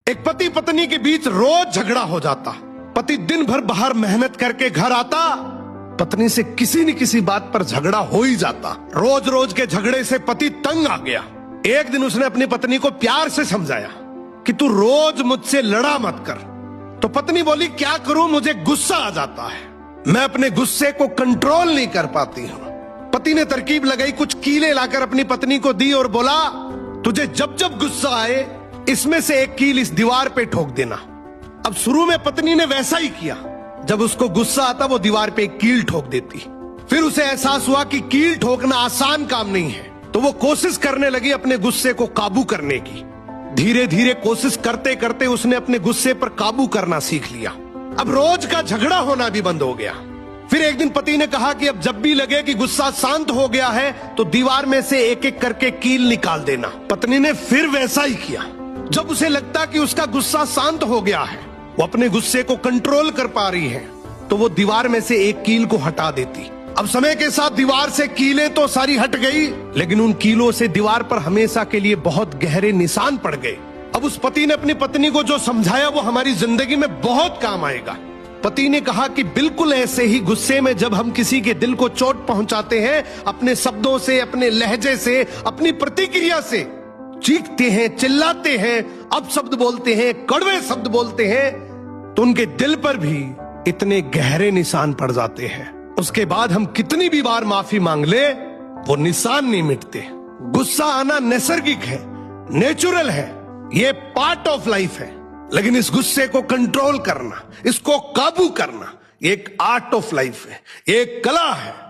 एक पति पत्नी के बीच रोज झगड़ा हो जाता। पति दिन भर बाहर मेहनत करके घर आता, पत्नी से किसी न किसी बात पर झगड़ा हो ही जाता। रोज रोज के झगड़े से पति तंग आ गया। एक दिन उसने अपनी पत्नी को प्यार से समझाया कि तू रोज मुझसे लड़ा मत कर। तो पत्नी बोली, क्या करूं, मुझे गुस्सा आ जाता है, मैं अपने गुस्से को कंट्रोल नहीं कर पाती हूं। पति ने तरकीब लगाई, कुछ कीलें लाकर अपनी पत्नी को दी और बोला, तुझे जब जब गुस्सा आए इसमें से एक कील इस दीवार पे ठोक देना। अब शुरू में पत्नी ने वैसा ही किया। जब उसको गुस्सा आता वो दीवार पे एक कील ठोक देती। फिर उसे एहसास हुआ कि कील ठोकना आसान काम नहीं है, तो वो कोशिश करने लगी अपने गुस्से को काबू करने की। धीरे धीरे कोशिश करते करते उसने अपने गुस्से पर काबू करना सीख लिया। अब रोज का झगड़ा होना भी बंद हो गया। फिर एक दिन पति ने कहा कि अब जब भी लगे कि गुस्सा शांत हो गया है तो दीवार में से एक एक करके कील निकाल देना। पत्नी ने फिर वैसा ही किया। जब उसे लगता कि उसका गुस्सा शांत हो गया है, वो अपने गुस्से को कंट्रोल कर पा रही है, तो वो दीवार में से एक कील को हटा देती। अब समय के साथ दीवार से कीलें तो सारी हट गई, लेकिन उन कीलों से दीवार पर हमेशा के लिए बहुत गहरे निशान पड़ गए। अब उस पति ने अपनी पत्नी को जो समझाया वो हमारी जिंदगी में बहुत काम आएगा। पति ने कहा कि बिल्कुल ऐसे ही गुस्से में जब हम किसी के दिल को चोट पहुंचाते हैं, अपने शब्दों से, अपने लहजे से, अपनी प्रतिक्रिया से, चीखते हैं, चिल्लाते हैं, अपशब्द बोलते हैं, कड़वे शब्द बोलते हैं, तो उनके दिल पर भी इतने गहरे निशान पड़ जाते हैं। उसके बाद हम कितनी भी बार माफी मांग ले, वो निशान नहीं मिटते। गुस्सा आना नैसर्गिक है, नेचुरल है, ये पार्ट ऑफ लाइफ है। लेकिन इस गुस्से को कंट्रोल करना, इसको काबू करना, ये एक आर्ट ऑफ लाइफ है, ये एक कला है।